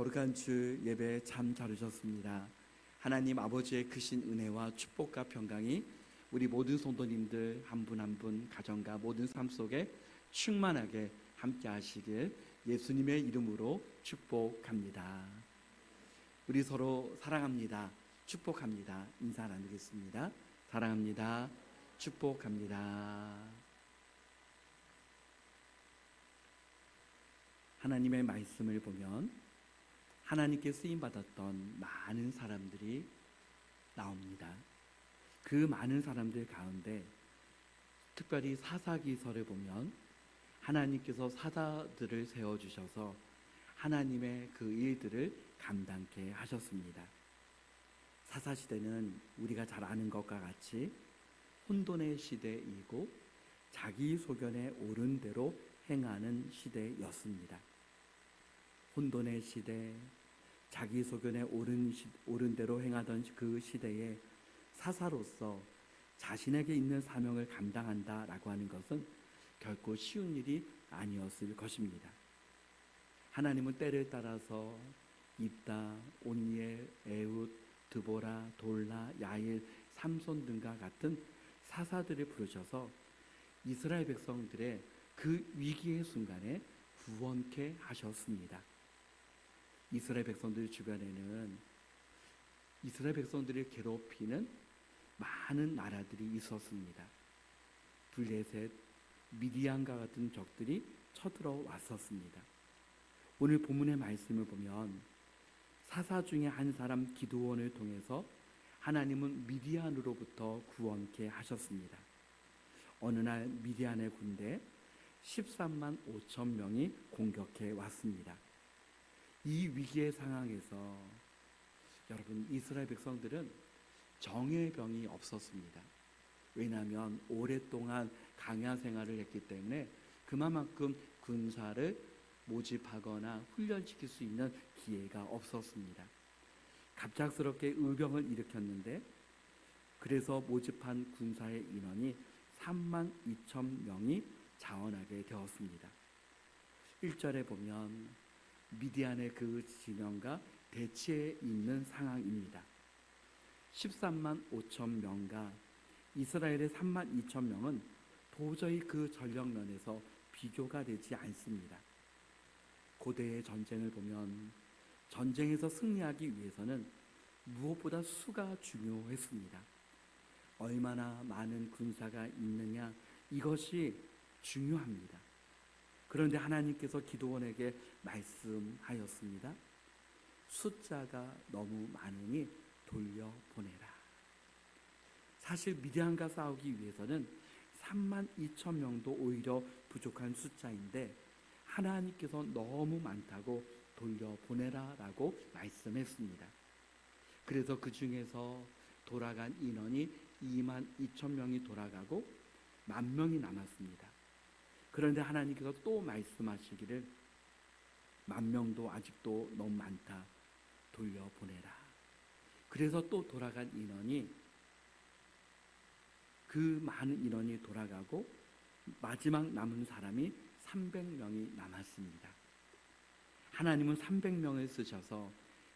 거룩한 주 예배 참 잘 오셨습니다. 하나님 아버지의 크신 은혜와 축복과 평강이 우리 모든 성도님들 한 분 한 분 가정과 모든 삶 속에 충만하게 함께 하시길 예수님의 이름으로 축복합니다. 우리 서로 사랑합니다. 축복합니다. 인사 나누겠습니다. 사랑합니다. 축복합니다. 하나님의 말씀을 보면 하나님께 쓰임받았던 많은 사람들이 나옵니다. 그 많은 사람들 가운데 특별히 사사기서를 보면 하나님께서 사자들을 세워주셔서 하나님의 그 일들을 감당케 하셨습니다. 사사시대는 우리가 잘 아는 것과 같이 혼돈의 시대이고 자기 소견에 옳은 대로 행하는 시대였습니다. 혼돈의 시대, 자기 소견에 옳은 대로 행하던 그 시대에 사사로서 자신에게 있는 사명을 감당한다라고 하는 것은 결코 쉬운 일이 아니었을 것입니다. 하나님은 때를 따라서 입다, 온니엘, 에훗, 드보라, 돌라, 야일, 삼손 등과 같은 사사들을 부르셔서 이스라엘 백성들의 그 위기의 순간에 구원케 하셨습니다. 이스라엘 백성들 주변에는 이스라엘 백성들을 괴롭히는 많은 나라들이 있었습니다. 블레셋, 미디안과 같은 적들이 쳐들어왔었습니다. 오늘 본문의 말씀을 보면 사사 중에 한 사람 기드온을 통해서 하나님은 미디안으로부터 구원케 하셨습니다. 어느 날 미디안의 군대 13만 5천 명이 공격해 왔습니다. 이 위기의 상황에서 여러분, 이스라엘 백성들은 정의 병이 없었습니다. 왜냐하면 오랫동안 강야 생활을 했기 때문에 그만큼 군사를 모집하거나 훈련시킬 수 있는 기회가 없었습니다. 갑작스럽게 의병을 일으켰는데 그래서 모집한 군사의 인원이 3만 2천 명이 자원하게 되었습니다. 1절에 보면 미디안의 그 진영과 대치해 있는 상황입니다. 13만 5천 명과 이스라엘의 3만 2천 명은 도저히 그 전력면에서 비교가 되지 않습니다. 고대의 전쟁을 보면 전쟁에서 승리하기 위해서는 무엇보다 수가 중요했습니다. 얼마나 많은 군사가 있느냐, 이것이 중요합니다. 그런데 하나님께서 기드온에게 말씀하였습니다. 숫자가 너무 많으니 돌려보내라. 사실 미디안과 싸우기 위해서는 3만 2천 명도 오히려 부족한 숫자인데 하나님께서 너무 많다고 돌려보내라 라고 말씀했습니다. 그래서 그 중에서 돌아간 인원이 2만 2천 명이 돌아가고 10,000명이 남았습니다. 그런데 하나님께서 또 말씀하시기를 10,000명도 아직도 너무 많다, 돌려보내라. 그래서 또 돌아간 인원이, 그 많은 인원이 돌아가고 마지막 남은 사람이 300명이 남았습니다. 하나님은 300명을 쓰셔서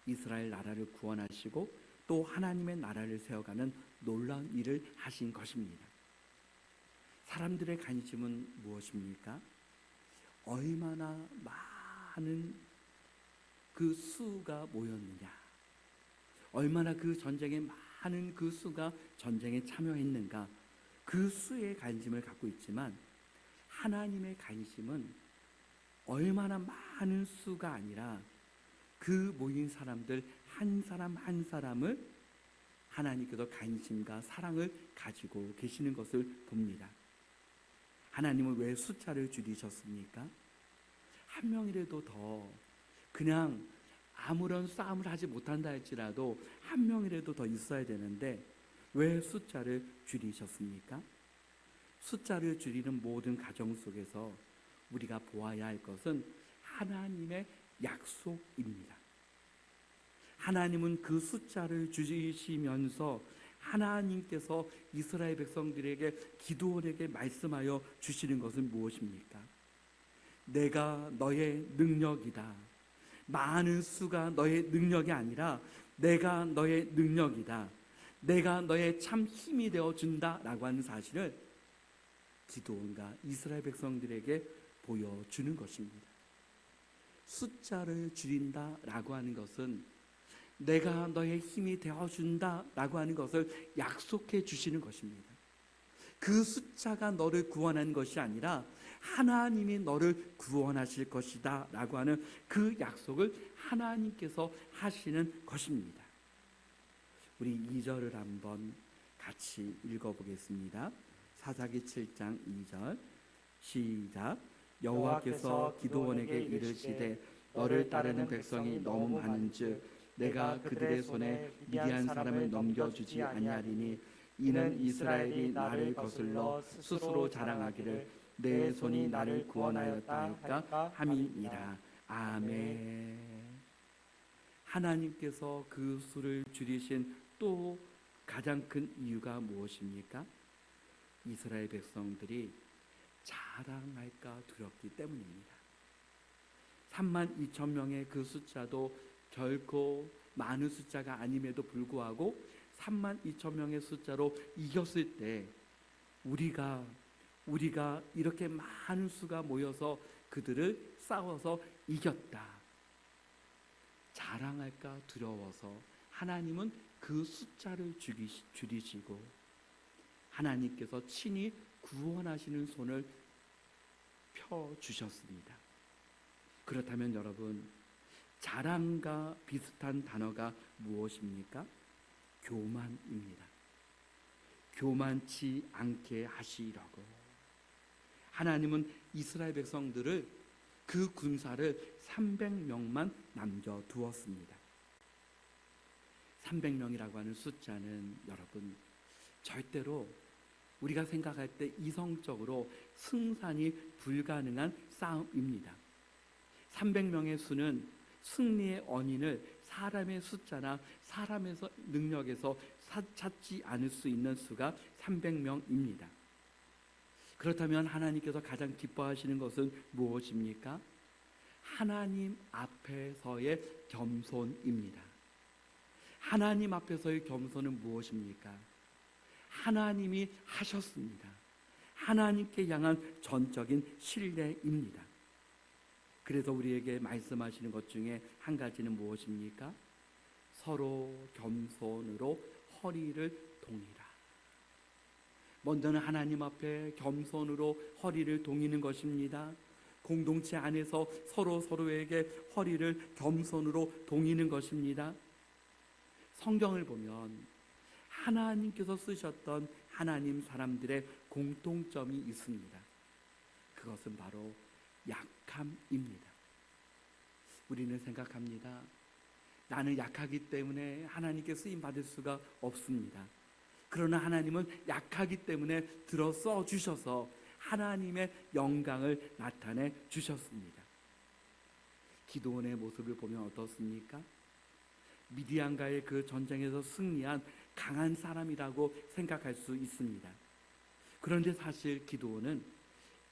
이스라엘 나라를 구원하시고 또 하나님의 나라를 세워가는 놀라운 일을 하신 것입니다. 사람들의 관심은 무엇입니까? 얼마나 많은 그 수가 모였느냐, 얼마나 그 전쟁에 많은 그 수가 전쟁에 참여했는가, 그 수에 관심을 갖고 있지만 하나님의 관심은 얼마나 많은 수가 아니라 그 모인 사람들 한 사람 한 사람을 하나님께서 관심과 사랑을 가지고 계시는 것을 봅니다. 하나님은 왜 숫자를 줄이셨습니까? 한 명이라도 더, 그냥 아무런 싸움을 하지 못한다 할지라도 한 명이라도 더 있어야 되는데 왜 숫자를 줄이셨습니까? 숫자를 줄이는 모든 가정 속에서 우리가 보아야 할 것은 하나님의 약속입니다. 하나님은 그 숫자를 줄이시면서 하나님께서 이스라엘 백성들에게, 기드온에게 말씀하여 주시는 것은 무엇입니까? 내가 너의 능력이다. 많은 수가 너의 능력이 아니라 내가 너의 능력이다. 내가 너의 참 힘이 되어준다 라고 하는 사실을 기드온과 이스라엘 백성들에게 보여주는 것입니다. 숫자를 줄인다 라고 하는 것은 내가 너의 힘이 되어준다 라고 하는 것을 약속해 주시는 것입니다. 그 숫자가 너를 구원하는 것이 아니라 하나님이 너를 구원하실 것이다 라고 하는 그 약속을 하나님께서 하시는 것입니다. 우리 2절을 한번 같이 읽어보겠습니다. 사사기 7장 2절 시작. 여호와께서 기드온에게 이르시되 너를 따르는 백성이 너무 많은즉 내가 그들의 손에 미디안 사람을 넘겨주지 아니하리니 이는 이스라엘이 나를 거슬러 스스로 자랑하기를 내 손이 나를 구원하였다 할까 함이니라. 아멘. 하나님께서 그 수를 줄이신 또 가장 큰 이유가 무엇입니까? 이스라엘 백성들이 자랑할까 두렵기 때문입니다. 32,000명의 그 숫자도 결코 많은 숫자가 아님에도 불구하고 32,000명의 숫자로 이겼을 때 우리가 이렇게 많은 수가 모여서 그들을 싸워서 이겼다. 자랑할까 두려워서 하나님은 그 숫자를 줄이시고 하나님께서 친히 구원하시는 손을 펴주셨습니다. 그렇다면 여러분, 자랑과 비슷한 단어가 무엇입니까? 교만입니다. 교만치 않게 하시려고 하나님은 이스라엘 백성들을 그 군사를 300명만 남겨두었습니다. 300명이라고 하는 숫자는 여러분 절대로 우리가 생각할 때 이성적으로 승산이 불가능한 싸움입니다. 300명의 수는 승리의 원인을 사람의 숫자나 사람의 능력에서 찾지 않을 수 있는 수가 300명입니다. 그렇다면 하나님께서 가장 기뻐하시는 것은 무엇입니까? 하나님 앞에서의 겸손입니다. 하나님 앞에서의 겸손은 무엇입니까? 하나님이 하셨습니다. 하나님께 향한 전적인 신뢰입니다. 그래서 우리에게 말씀하시는 것 중에 한 가지는 무엇입니까? 서로 겸손으로 허리를 동이라. 먼저는 하나님 앞에 겸손으로 허리를 동이는 것입니다. 공동체 안에서 서로에게 허리를 겸손으로 동이는 것입니다. 성경을 보면 하나님께서 쓰셨던 하나님 사람들의 공통점이 있습니다. 그것은 바로 약함입니다. 우리는 생각합니다. 나는 약하기 때문에 하나님께 쓰임 받을 수가 없습니다. 그러나 하나님은 약하기 때문에 들어 써 주셔서 하나님의 영광을 나타내 주셨습니다. 기드온의 모습을 보면 어떻습니까? 미디안과의 그 전쟁에서 승리한 강한 사람이라고 생각할 수 있습니다. 그런데 사실 기드온은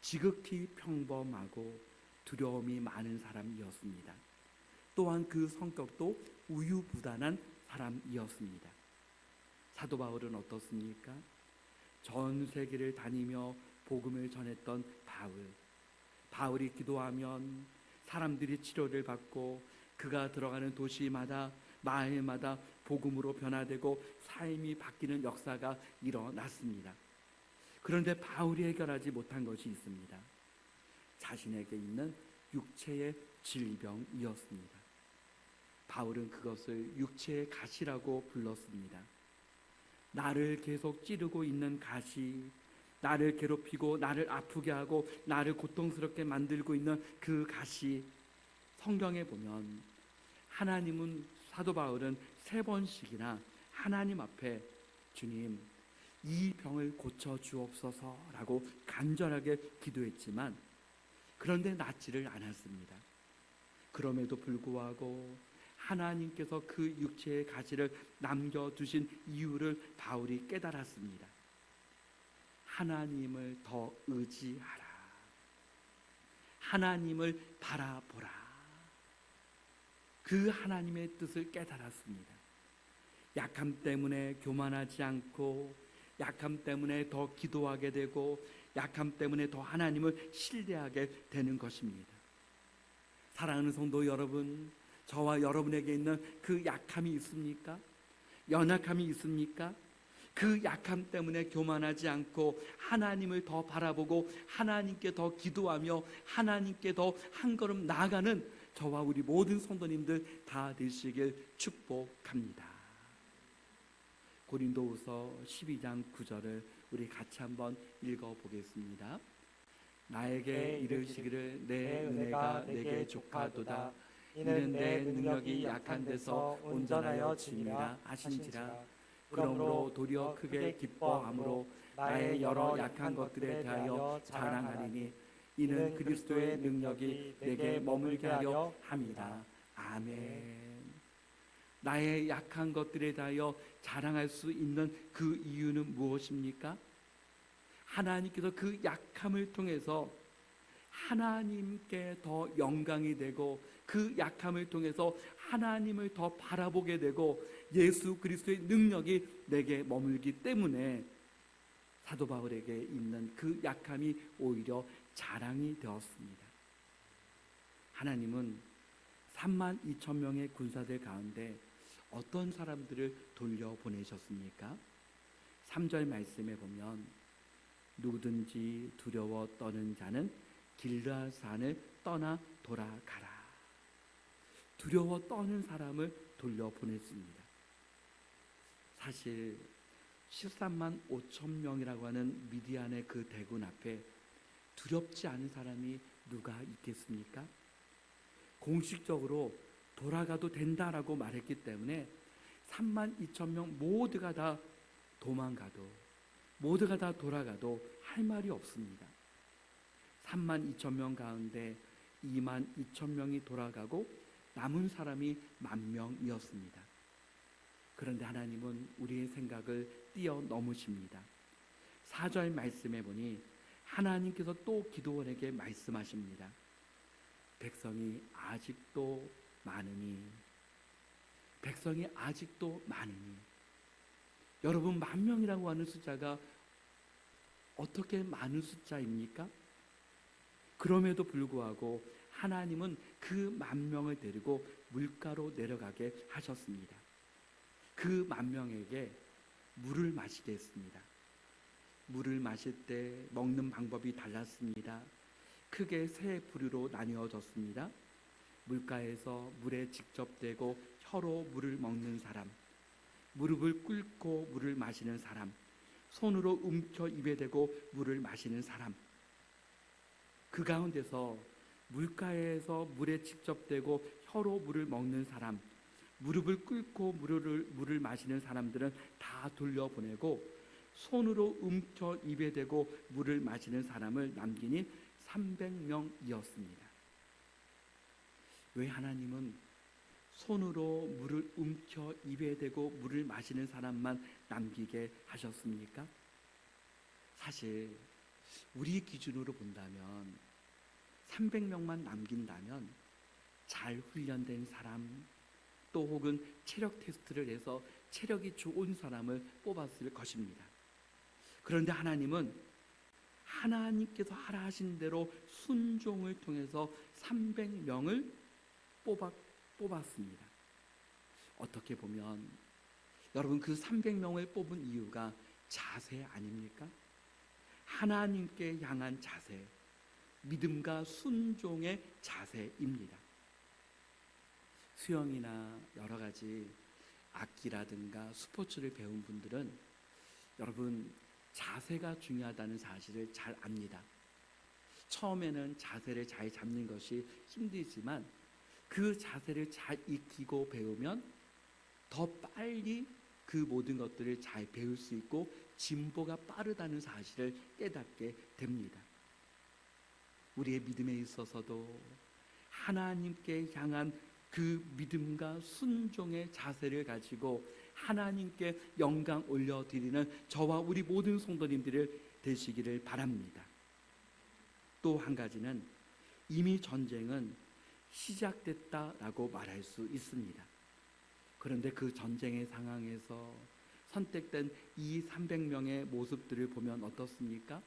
지극히 평범하고 두려움이 많은 사람이었습니다. 또한 그 성격도 우유부단한 사람이었습니다. 사도 바울은 어떻습니까? 전 세계를 다니며 복음을 전했던 바울이 기도하면 사람들이 치료를 받고 그가 들어가는 도시마다 마을마다 복음으로 변화되고 삶이 바뀌는 역사가 일어났습니다. 그런데 바울이 해결하지 못한 것이 있습니다. 자신에게 있는 육체의 질병이었습니다. 바울은 그것을 육체의 가시라고 불렀습니다. 나를 계속 찌르고 있는 가시, 나를 괴롭히고 나를 아프게 하고 나를 고통스럽게 만들고 있는 그 가시. 성경에 보면 사도 바울은 3번씩이나 하나님 앞에 주님, 이 병을 고쳐 주옵소서라고 간절하게 기도했지만 그런데 낫지를 않았습니다. 그럼에도 불구하고 하나님께서 그 육체의 가시를 남겨두신 이유를 바울이 깨달았습니다. 하나님을 더 의지하라. 하나님을 바라보라. 그 하나님의 뜻을 깨달았습니다. 약함 때문에 교만하지 않고, 약함 때문에 더 기도하게 되고, 약함 때문에 더 하나님을 신뢰하게 되는 것입니다. 사랑하는 성도 여러분, 저와 여러분에게 있는 그 약함이 있습니까? 연약함이 있습니까? 그 약함 때문에 교만하지 않고 하나님을 더 바라보고 하나님께 더 기도하며 하나님께 더 한 걸음 나아가는 저와 우리 모든 성도님들 다 되시길 축복합니다. 고린도후서 12장 9절을 우리 같이 한번 읽어보겠습니다. 나에게 이르시기를 내 은혜가 내게 족하도다. 이는 내 능력이 약한 데서 온전하여 짐이라 하신지라. 그러므로 도리어 크게 기뻐함으로 나의 여러 약한 것들에 대하여 자랑하리니 이는 그리스도의 능력이 내게 머물게 하려 함이다. 아멘. 나의 약한 것들에 대하여 자랑할 수 있는 그 이유는 무엇입니까? 하나님께서 그 약함을 통해서 하나님께 더 영광이 되고, 그 약함을 통해서 하나님을 더 바라보게 되고, 예수 그리스도의 능력이 내게 머물기 때문에 사도 바울에게 있는 그 약함이 오히려 자랑이 되었습니다. 하나님은 32,000명의 군사들 가운데 어떤 사람들을 돌려보내셨습니까? 3절 말씀에 보면 누구든지 두려워 떠는 자는 길르앗 산을 떠나 돌아가라. 두려워 떠는 사람을 돌려보냈습니다. 사실 13만 5천 명이라고 하는 미디안의 그 대군 앞에 두렵지 않은 사람이 누가 있겠습니까? 공식적으로 돌아가도 된다라고 말했기 때문에 3만 2천 명 모두가 다 도망가도, 모두가 다 돌아가도 할 말이 없습니다. 3만 2천 명 가운데 2만 2천 명이 돌아가고 남은 사람이 10,000명이었습니다. 그런데 하나님은 우리의 생각을 뛰어넘으십니다. 4절 말씀해 보니 하나님께서 또 기드온에게 말씀하십니다. 백성이 아직도 많으니, 백성이 아직도 많으니. 여러분, 10,000명이라고 하는 숫자가 어떻게 많은 숫자입니까? 그럼에도 불구하고 하나님은 그 10,000명을 데리고 물가로 내려가게 하셨습니다. 그 10,000명에게 물을 마시게 했습니다. 물을 마실 때 먹는 방법이 달랐습니다. 크게 세 부류로 나뉘어졌습니다. 물가에서 물에 직접 대고 혀로 물을 먹는 사람, 무릎을 꿇고 물을 마시는 사람, 손으로 움켜 입에 대고 물을 마시는 사람. 그 가운데서 물가에서 물에 직접 대고 혀로 물을 먹는 사람, 무릎을 꿇고 물을 마시는 사람들은 다 돌려보내고 손으로 움켜 입에 대고 물을 마시는 사람을 남기니 300명이었습니다. 왜 하나님은 손으로 물을 움켜 입에 대고 물을 마시는 사람만 남기게 하셨습니까? 사실 우리 기준으로 본다면 300명만 남긴다면 잘 훈련된 사람, 또 혹은 체력 테스트를 해서 체력이 좋은 사람을 뽑았을 것입니다. 그런데 하나님은 하나님께서 하라 하신 대로 순종을 통해서 300명을 뽑았습니다. 어떻게 보면 여러분, 그 300명을 뽑은 이유가 자세 아닙니까? 하나님께 향한 자세, 믿음과 순종의 자세입니다. 수영이나 여러 가지 악기라든가 스포츠를 배운 분들은 여러분, 자세가 중요하다는 사실을 잘 압니다. 처음에는 자세를 잘 잡는 것이 힘들지만 그 자세를 잘 익히고 배우면 더 빨리 그 모든 것들을 잘 배울 수 있고 진보가 빠르다는 사실을 깨닫게 됩니다. 우리의 믿음에 있어서도 하나님께 향한 그 믿음과 순종의 자세를 가지고 하나님께 영광 올려드리는 저와 우리 모든 성도님들을 되시기를 바랍니다. 또 한 가지는 이미 전쟁은 시작됐다라고 말할 수 있습니다. 그런데 그 전쟁의 상황에서 선택된 이 300명의 모습들을 보면 어떻습니까?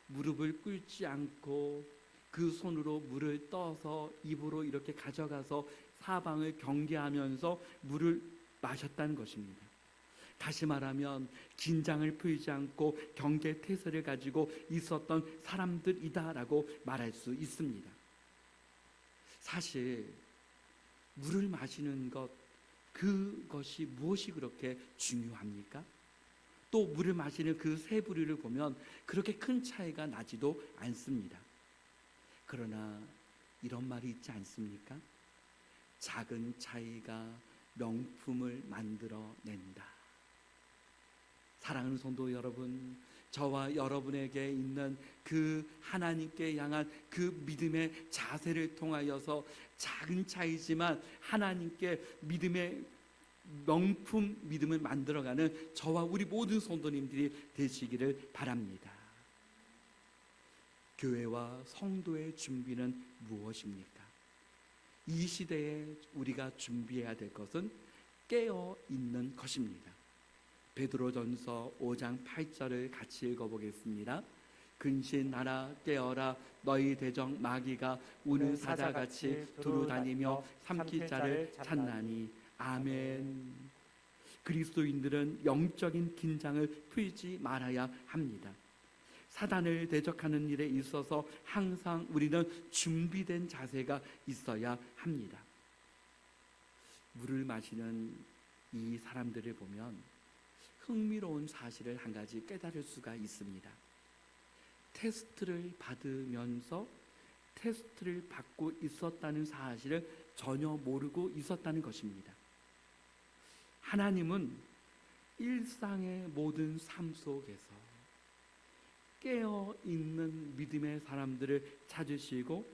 무릎을 꿇지 않고 그 손으로 물을 떠서 입으로 이렇게 가져가서 사방을 경계하면서 물을 마셨다는 것입니다. 다시 말하면 긴장을 풀지 않고 경계 태세를 가지고 있었던 사람들이다라고 말할 수 있습니다. 사실 물을 마시는 것, 그것이 무엇이 그렇게 중요합니까? 또 물을 마시는 그 세 부류를 보면 그렇게 큰 차이가 나지도 않습니다. 그러나 이런 말이 있지 않습니까? 작은 차이가 명품을 만들어낸다. 사랑하는 성도 여러분, 저와 여러분에게 있는 그 하나님께 향한 그 믿음의 자세를 통하여서 작은 차이지만 하나님께 믿음의 명품 믿음을 만들어가는 저와 우리 모든 성도님들이 되시기를 바랍니다. 교회와 성도의 준비는 무엇입니까? 이 시대에 우리가 준비해야 될 것은 깨어 있는 것입니다. 베드로전서 5장 8절을 같이 읽어보겠습니다. 근신하라 깨어라 너희 대적 마귀가 우는 사자같이 두루다니며 삼킬 자를 찾나니. 아멘. 그리스도인들은 영적인 긴장을 풀지 말아야 합니다. 사단을 대적하는 일에 있어서 항상 우리는 준비된 자세가 있어야 합니다. 물을 마시는 이 사람들을 보면 흥미로운 사실을 한 가지 깨달을 수가 있습니다. 테스트를 받으면서 테스트를 받고 있었다는 사실을 전혀 모르고 있었다는 것입니다. 하나님은 일상의 모든 삶 속에서 깨어있는 믿음의 사람들을 찾으시고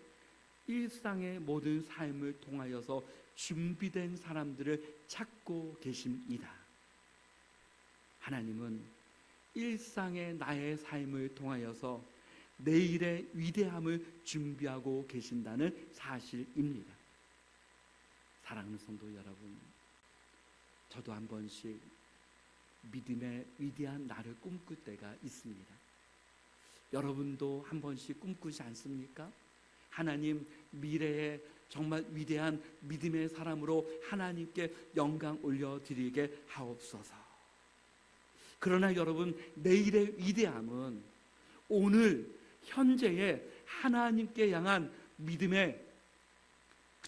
일상의 모든 삶을 통하여서 준비된 사람들을 찾고 계십니다. 하나님은 일상의 나의 삶을 통하여서 내일의 위대함을 준비하고 계신다는 사실입니다. 사랑하는 성도 여러분, 저도 한 번씩 믿음의 위대한 날을 꿈꿀 때가 있습니다. 여러분도 한 번씩 꿈꾸지 않습니까? 하나님, 미래에 정말 위대한 믿음의 사람으로 하나님께 영광 올려드리게 하옵소서. 그러나 여러분, 내일의 위대함은 오늘 현재의 하나님께 향한 믿음의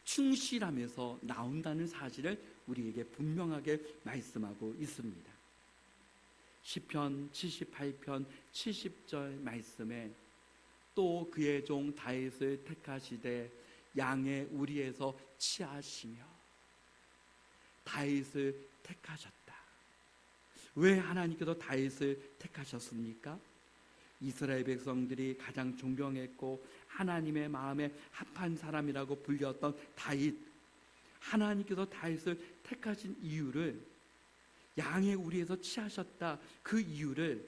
충실함에서 나온다는 사실을 우리에게 분명하게 말씀하고 있습니다. 시편 78편 70절 말씀에 또 그의 종 다윗을 택하시되 양의 우리에서 취하시며. 다윗을 택하셨다. 왜 하나님께서 다윗을 택하셨습니까? 이스라엘 백성들이 가장 존경했고 하나님의 마음에 합한 사람이라고 불렸던 다윗, 하나님께서 다윗을 택하신 이유를, 양의 우리에서 취하셨다, 그 이유를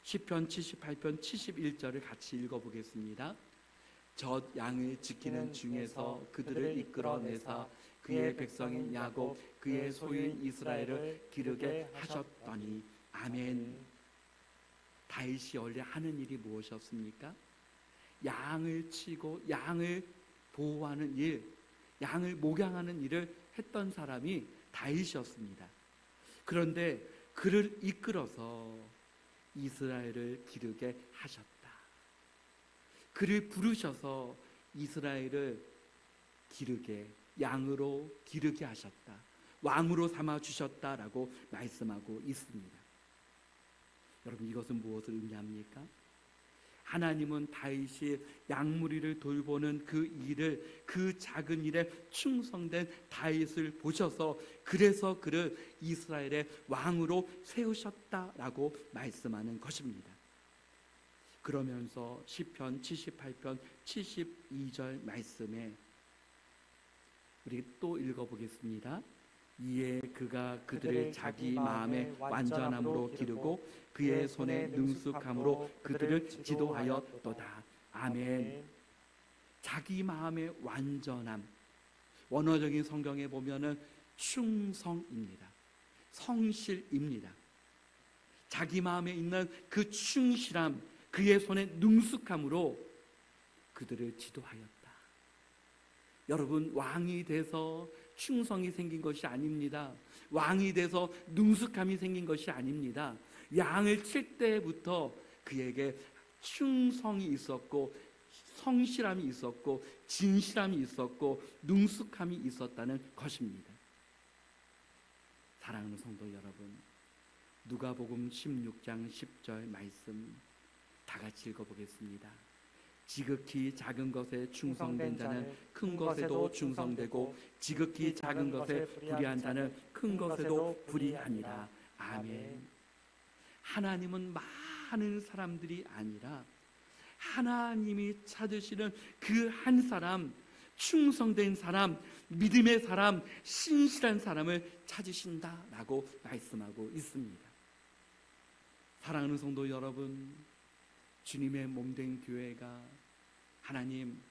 시편 78편 71절을 같이 읽어보겠습니다. 젖 양을 지키는 중에서 그들을 이끌어내사 그의 백성인 야곱 그의 소유인 이스라엘을 기르게 하셨더니. 아멘. 다윗이 원래 하는 일이 무엇이었습니까? 양을 치고 양을 보호하는 일, 양을 목양하는 일을 했던 사람이 다윗이었습니다. 그런데 그를 이끌어서 이스라엘을 기르게 하셨다. 그를 부르셔서 이스라엘을 기르게, 양으로 기르게 하셨다. 왕으로 삼아 주셨다라고 말씀하고 있습니다. 여러분, 이것은 무엇을 의미합니까? 하나님은 다윗이 양무리를 돌보는 그 일을, 그 작은 일에 충성된 다윗을 보셔서 그래서 그를 이스라엘의 왕으로 세우셨다라고 말씀하는 것입니다. 그러면서 시편 78편 72절 말씀에 우리 또 읽어보겠습니다. 이에 그가 그들을 자기 마음의 완전함으로 기르고 그의 손의 능숙함으로 그들을 지도하였도다. 아멘. 자기 마음의 완전함, 원어적인 성경에 보면은 충성입니다. 성실입니다. 자기 마음에 있는 그 충실함, 그의 손에 능숙함으로 그들을 지도하였다. 여러분, 왕이 돼서 충성이 생긴 것이 아닙니다. 왕이 돼서 능숙함이 생긴 것이 아닙니다. 양을 칠 때부터 그에게 충성이 있었고 성실함이 있었고 진실함이 있었고 능숙함이 있었다는 것입니다. 사랑하는 성도 여러분, 누가복음 16장 10절 말씀 다 같이 읽어보겠습니다. 지극히 작은 것에 충성된 자는 큰 것에도 충성되고 지극히 작은 것에 불의한 자는 큰 것에도 불의하니라. 아멘. 하나님은 많은 사람들이 아니라 하나님이 찾으시는 그 한 사람, 충성된 사람, 믿음의 사람, 신실한 사람을 찾으신다라고 말씀하고 있습니다. 사랑하는 성도 여러분, 주님의 몸된 교회가 하나님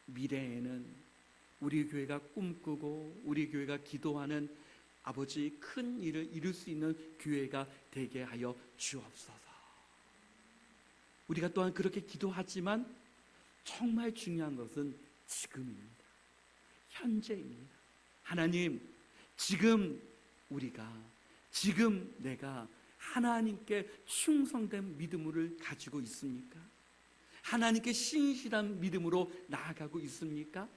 미래에는 우리 교회가 꿈꾸고 우리 교회가 기도하는 아버지 큰 일을 이룰 수 있는 교회가 되게 하여 주옵소서. 우리가 또한 그렇게 기도하지만 정말 중요한 것은 지금입니다. 현재입니다. 하나님, 지금 내가 하나님께 충성된 믿음을 가지고 있습니까? 하나님께 신실한 믿음으로 나아가고 있습니까?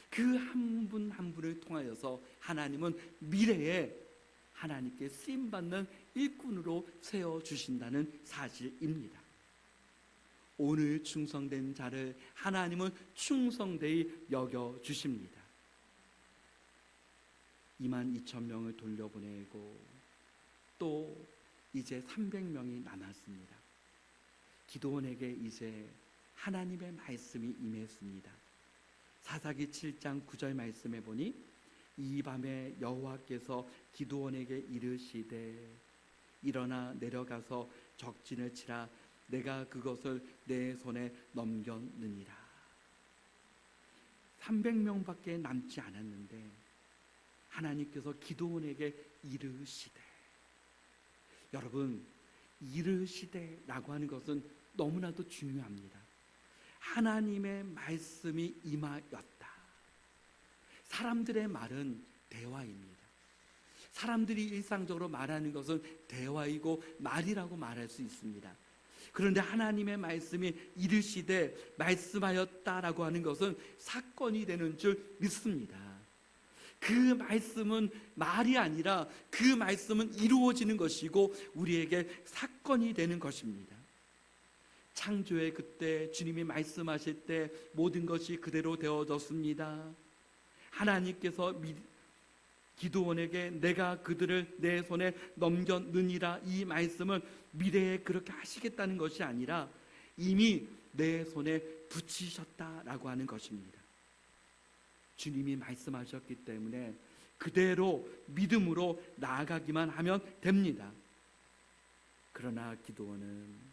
그 한 분 한 분을 통하여서 하나님은 미래에 하나님께 쓰임받는 일꾼으로 세워주신다는 사실입니다. 오늘 충성된 자를 하나님은 충성되이 여겨주십니다. 22,000명을 돌려보내고 또 이제 300명이 남았습니다. 기드온에게 이제 하나님의 말씀이 임했습니다. 사사기 7장 9절 말씀에 보니 이 밤에 여호와께서 기드온에게 이르시되 일어나 내려가서 적진을 치라. 내가 그것을 내 손에 넘겼느니라. 300명밖에 남지 않았는데 하나님께서 기드온에게 이르시되, 여러분, 이르시되라고 하는 것은 너무나도 중요합니다. 하나님의 말씀이 임하였다. 사람들의 말은 대화입니다. 사람들이 일상적으로 말하는 것은 대화이고 말이라고 말할 수 있습니다. 그런데 하나님의 말씀이 이르시되 말씀하였다라고 하는 것은 사건이 되는 줄 믿습니다. 그 말씀은 말이 아니라 그 말씀은 이루어지는 것이고 우리에게 사건이 되는 것입니다. 창조의 그때 주님이 말씀하실 때 모든 것이 그대로 되어졌습니다. 하나님께서 기드온에게 내가 그들을 내 손에 넘겼느니라, 이 말씀은 미래에 그렇게 하시겠다는 것이 아니라 이미 내 손에 붙이셨다라고 하는 것입니다. 주님이 말씀하셨기 때문에 그대로 믿음으로 나아가기만 하면 됩니다. 그러나 기드온은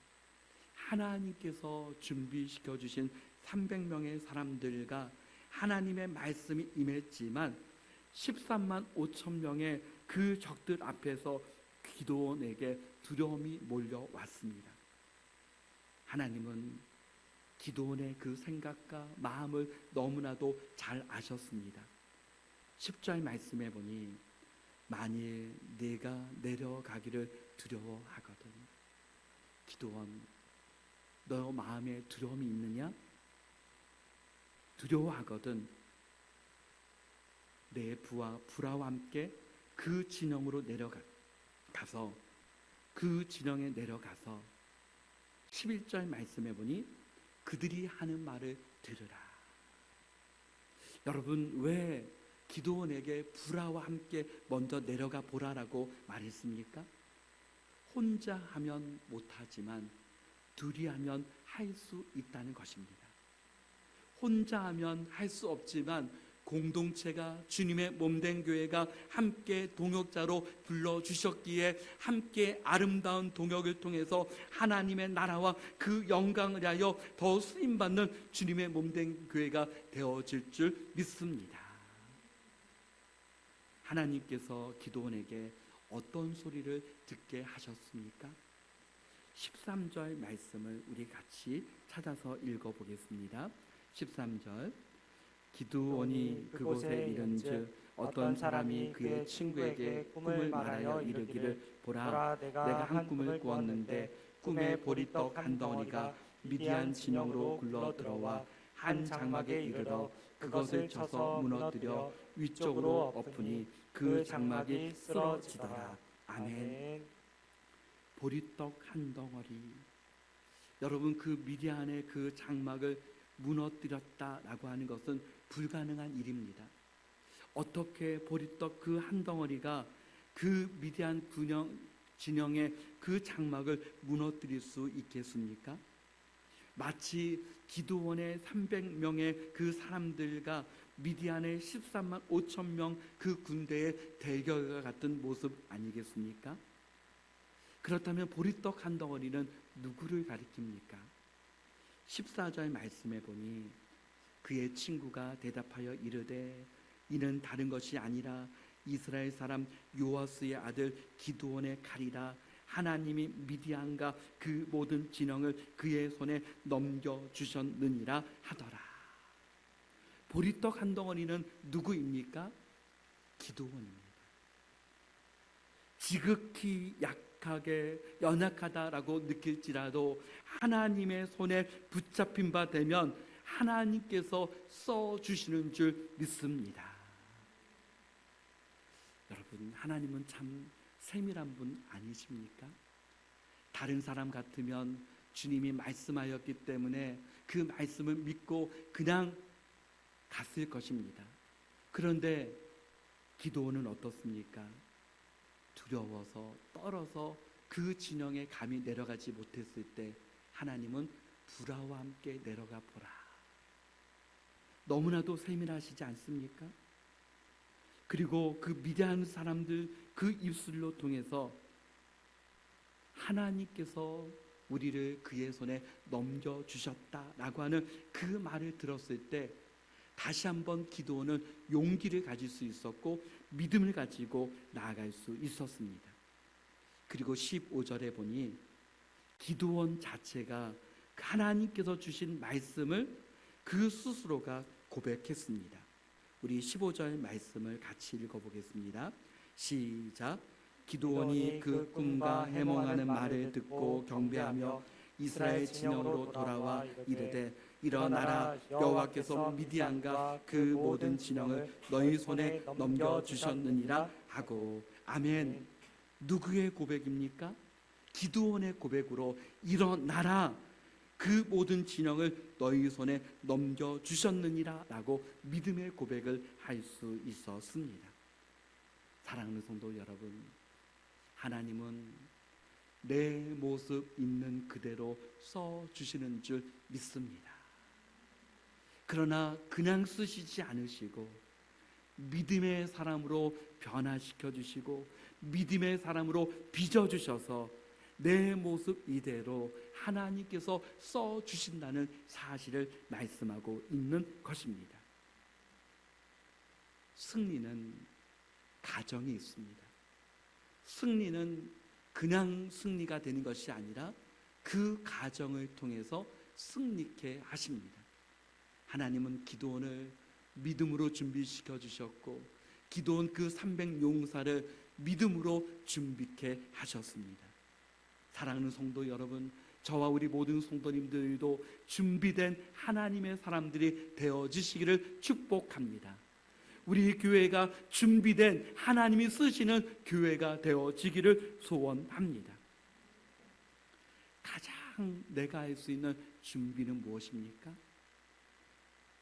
하나님께서 준비시켜 주신 300명의 사람들과 하나님의 말씀이 임했지만 13만 5천 명의 그 적들 앞에서 기드온에게 두려움이 몰려왔습니다. 하나님은 기드온의 그 생각과 마음을 너무나도 잘 아셨습니다. 10절 말씀해 보니 만일 네가 내려가기를 두려워하거든. 기드온, 너 마음에 두려움이 있느냐? 두려워하거든 내 부하 불화와 함께 그 진영으로 내려가서 그 진영에 내려가서 11절 말씀해 보니 그들이 하는 말을 들으라. 여러분, 왜 기드온에게 불화와 함께 먼저 내려가 보라라고 말했습니까? 혼자 하면 못하지만 둘이 하면 할 수 있다는 것입니다. 혼자 하면 할 수 없지만 공동체가, 주님의 몸된 교회가 함께 동역자로 불러주셨기에 함께 아름다운 동역을 통해서 하나님의 나라와 그 영광을 위하여 더 쓰임받는 주님의 몸된 교회가 되어질 줄 믿습니다. 하나님께서 기드온에게 어떤 소리를 듣게 하셨습니까? 13절 말씀을 우리 같이 찾아서 읽어보겠습니다. 13절 기드온이 그곳에 이른즉 어떤 사람이 그의 친구에게 꿈을 말하여 이르기를 보라 내가 한 꿈을 꾸었는데 꿈에 보리떡 한 덩어리가 미디안 진영으로 굴러 들어와 한 장막에 이르러 그것을 쳐서 무너뜨려 위쪽으로 엎으니 그 장막이 쓰러지더라. 아멘. 보리떡 한 덩어리. 여러분, 그 미디안의 그 장막을 무너뜨렸다라고 하는 것은 불가능한 일입니다. 어떻게 보리떡 그 한 덩어리가 그 미디안 진영의 그 장막을 무너뜨릴 수 있겠습니까? 마치 기드온의 300명의 그 사람들과 미디안의 13만 5천 명 그 군대의 대결과 같은 모습 아니겠습니까? 그렇다면 보리떡 한 덩어리는 누구를 가리킵니까? 14절 말씀에 보니 그의 친구가 대답하여 이르되 이는 다른 것이 아니라 이스라엘 사람 요아스의 아들 기드온의 칼이라. 하나님이 미디안과 그 모든 진영을 그의 손에 넘겨주셨느니라 하더라. 보리떡 한 덩어리는 누구입니까? 기드온입니다. 지극히 약하게 연약하다라고 느낄지라도 하나님의 손에 붙잡힌 바 되면 하나님께서 써주시는 줄 믿습니다. 여러분, 하나님은 참 세밀한 분 아니십니까? 다른 사람 같으면 주님이 말씀하였기 때문에 그 말씀을 믿고 그냥 갔을 것입니다. 그런데 기드온은 어떻습니까? 두려워서 떨어서 그 진영에 감히 내려가지 못했을 때 하나님은 불화와 함께 내려가 보라. 너무나도 세밀하시지 않습니까? 그리고 그 미디안 사람들 그 입술로 통해서 하나님께서 우리를 그의 손에 넘겨주셨다라고 하는 그 말을 들었을 때 다시 한번 기드온은 용기를 가질 수 있었고 믿음을 가지고 나아갈 수 있었습니다. 그리고 15절에 보니 기드온 자체가 하나님께서 주신 말씀을 그 스스로가 고백했습니다. 우리 15절 말씀을 같이 읽어보겠습니다. 시작. 기드온이 그 꿈과 해몽하는 말을 듣고 경배하며 이스라엘 진영으로 돌아와 이르되 일어나라 여호와께서 미디안과 그 모든 진영을 너희 손에 넘겨주셨느니라 하고. 아멘. 누구의 고백입니까? 기드온의 고백으로 일어나라 그 모든 진영을 너희 손에 넘겨주셨느니라 라고 믿음의 고백을 할 수 있었습니다. 사랑하는 성도 여러분, 하나님은 내 모습 있는 그대로 써주시는 줄 믿습니다. 그러나 그냥 쓰시지 않으시고 믿음의 사람으로 변화시켜 주시고 믿음의 사람으로 빚어주셔서 내 모습 이대로 하나님께서 써주신다는 사실을 말씀하고 있는 것입니다. 승리는 가정이 있습니다. 승리는 그냥 승리가 되는 것이 아니라 그 가정을 통해서 승리케 하십니다. 하나님은 기드온을 믿음으로 준비시켜 주셨고 기드온 그 300용사를 믿음으로 준비케 하셨습니다. 사랑하는 성도 여러분, 저와 우리 모든 성도님들도 준비된 하나님의 사람들이 되어지시기를 축복합니다. 우리 교회가 준비된 하나님이 쓰시는 교회가 되어지기를 소원합니다. 가장 내가 할 수 있는 준비는 무엇입니까?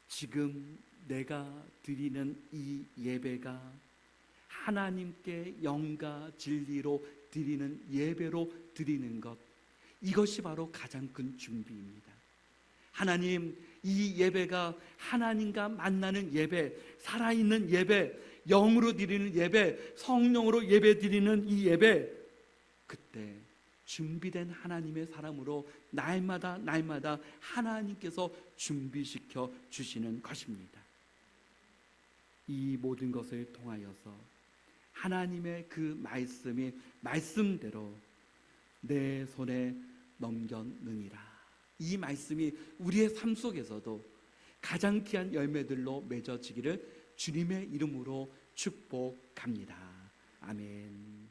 지금 내가 드리는 이 예배가 하나님께 영과 진리로 드리는 예배로 드리는 것, 이것이 바로 가장 큰 준비입니다. 하나님, 이 예배가 하나님과 만나는 예배, 살아있는 예배, 영으로 드리는 예배, 성령으로 예배 드리는 이 예배, 그때 준비된 하나님의 사람으로 날마다 하나님께서 준비시켜 주시는 것입니다. 이 모든 것을 통하여서 하나님의 그 말씀이 말씀대로 내 손에 넘겼느니라. 이 말씀이 우리의 삶 속에서도 가장 귀한 열매들로 맺어지기를 주님의 이름으로 축복합니다. 아멘.